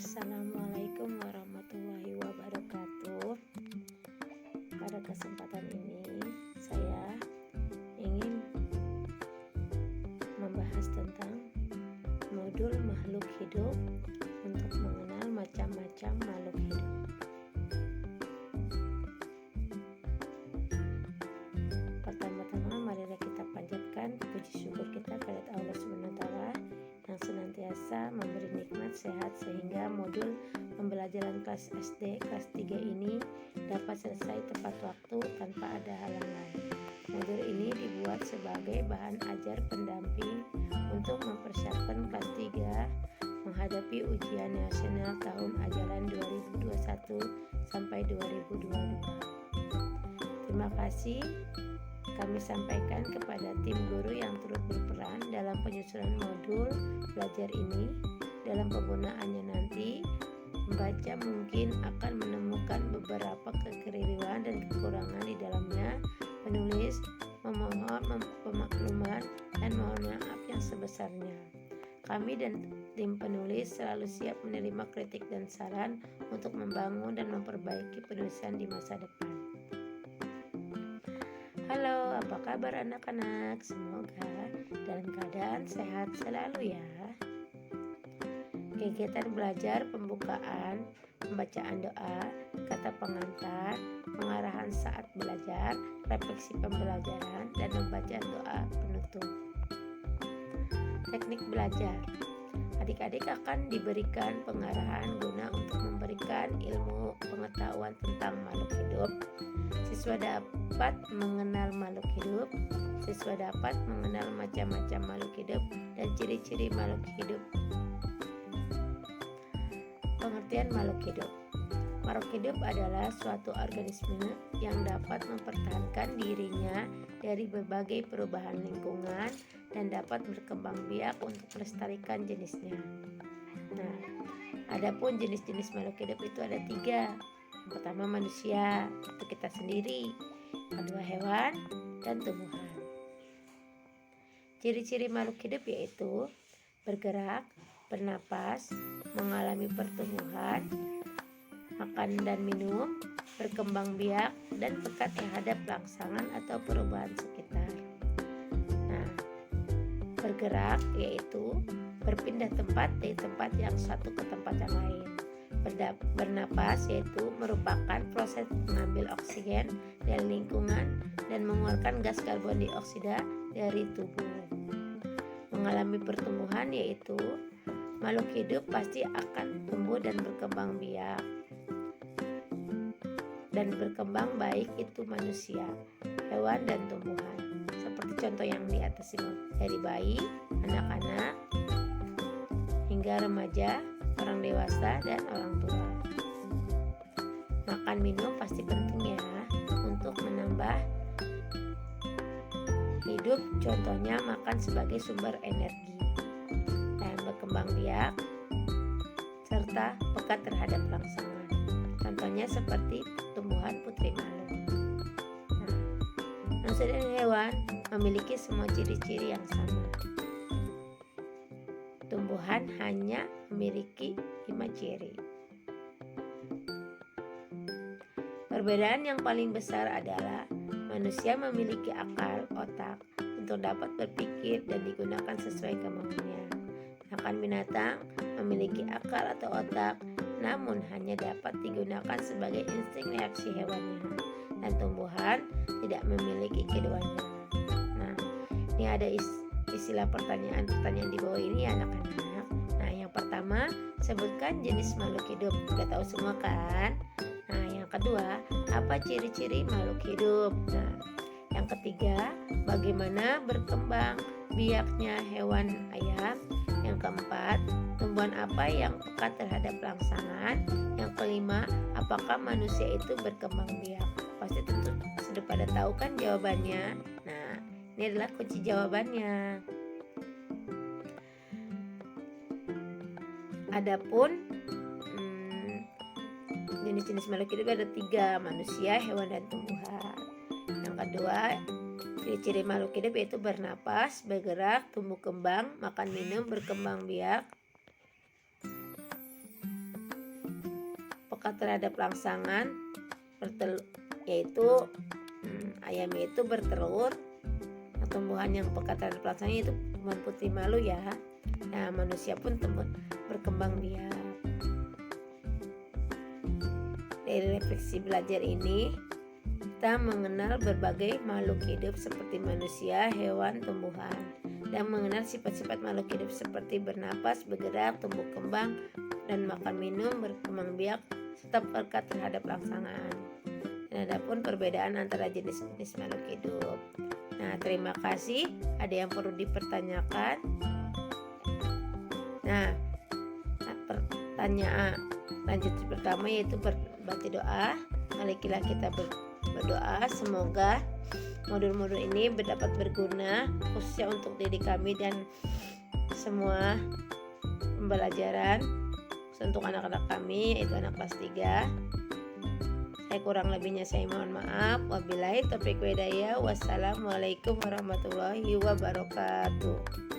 Assalamualaikum warahmatullahi wabarakatuh. Pada kesempatan ini saya ingin membahas tentang modul makhluk hidup untuk mengenal macam-macam makhluk hidup. Pertama-tama marilah kita panjatkan puji syukur kita kepada Allah Subhanahu wa taala yang senantiasa memberi nikmat sehat sehingga modul pembelajaran kelas SD kelas 3 ini dapat selesai tepat waktu tanpa ada halangan. Modul ini dibuat sebagai bahan ajar pendamping untuk mempersiapkan kelas 3 menghadapi ujian nasional tahun ajaran 2021 sampai 2022. Terima kasih kami sampaikan kepada tim guru yang turut berperan dalam penyusunan modul belajar ini. Dalam penggunaannya nanti, membaca mungkin akan menemukan beberapa kekeliruan dan kekurangan di dalamnya. Penulis memohon pemakluman dan mohon maaf yang sebesarnya. Kami dan tim penulis selalu siap menerima kritik dan saran untuk membangun dan memperbaiki penulisan di masa depan. Halo, apa kabar anak-anak? Semoga dalam keadaan sehat selalu ya. Kegiatan belajar pembukaan, pembacaan doa, kata pengantar, pengarahan saat belajar, refleksi pembelajaran, dan membaca doa penutup. Teknik belajar. Adik-adik akan diberikan pengarahan guna untuk memberikan ilmu pengetahuan tentang makhluk hidup. Siswa dapat mengenal makhluk hidup. Siswa dapat mengenal macam-macam makhluk hidup dan ciri-ciri makhluk hidup. Pengertian makhluk hidup. Makhluk hidup adalah suatu organisme yang dapat mempertahankan dirinya dari berbagai perubahan lingkungan dan dapat berkembang biak untuk melestarikan jenisnya. Nah, adapun jenis-jenis makhluk hidup itu ada 3. Yang pertama manusia, itu kita sendiri. Kedua hewan dan tumbuhan. Ciri-ciri makhluk hidup yaitu bergerak, bernapas, mengalami pertumbuhan, makan dan minum, berkembang biak, dan peka terhadap rangsangan atau perubahan sekitar. Nah, bergerak yaitu berpindah tempat dari tempat yang satu ke tempat yang lain. Bernapas yaitu merupakan proses mengambil oksigen dari lingkungan dan mengeluarkan gas karbon dioksida dari tubuh. Mengalami pertumbuhan yaitu makhluk hidup pasti akan tumbuh dan berkembang biak dan berkembang baik itu manusia, hewan dan tumbuhan. Seperti contoh yang di atas ini, dari bayi, anak-anak, hingga remaja, orang dewasa dan orang tua. Makan minum pasti penting ya untuk menambah hidup, contohnya makan sebagai sumber energi. Dan berkembang biak serta peka terhadap rangsangan. Contohnya seperti tumbuhan putri malu. Nah, manusia dan hewan memiliki semua ciri-ciri yang sama. Tumbuhan hanya memiliki 5 ciri. Perbedaan yang paling besar adalah manusia memiliki akal, otak untuk dapat berpikir dan digunakan sesuai kemauannya. Sedangkan binatang memiliki akal atau otak namun hanya dapat digunakan sebagai insting reaksi hewannya, dan tumbuhan tidak memiliki keduanya. Nah, ini ada istilah pertanyaan-pertanyaan di bawah ini ya anak-anak. Nah, yang pertama, sebutkan jenis makhluk hidup. Udah tahu semua kan? Nah, yang kedua, apa ciri-ciri makhluk hidup? Nah, yang ketiga, bagaimana berkembang biaknya hewan ayam? Yang keempat, tumbuhan apa yang peka terhadap rangsangan? Yang kelima, apakah manusia itu berkembang biak? Pasti tentu sudah pada tahu kan jawabannya. Nah, ini adalah kunci jawabannya. Adapun jenis-jenis makhluk hidup ada 3, manusia, hewan, dan tumbuhan. Yang kedua, ciri-ciri makhluk hidup yaitu bernapas, bergerak, tumbuh kembang, makan minum, berkembang biak. peka terhadap rangsangan yaitu ayam itu bertelur. Nah, tumbuhan yang peka terhadap rangsangan itu tumbuhan putih malu ya. Nah, manusia pun berkembang biak. Dari refleksi belajar ini, kita mengenal berbagai makhluk hidup seperti manusia, hewan, tumbuhan, dan mengenal sifat-sifat makhluk hidup seperti bernapas, bergerak, tumbuh kembang, dan makan minum, berkembang biak, serta peka terhadap rangsangan. Dan ada pun perbedaan antara jenis-jenis makhluk hidup. Nah, terima kasih. Ada yang perlu dipertanyakan? Nah, pertanyaan lanjut pertama yaitu berbagi doa. Marilah kita berdoa semoga modul-modul ini dapat berguna khususnya untuk diri kami dan semua pembelajaran untuk anak-anak kami, yaitu anak kelas 3. Saya kurang lebihnya saya mohon maaf. Wabillahi taufiq wa hidayah. Wassalamualaikum warahmatullahi wabarakatuh.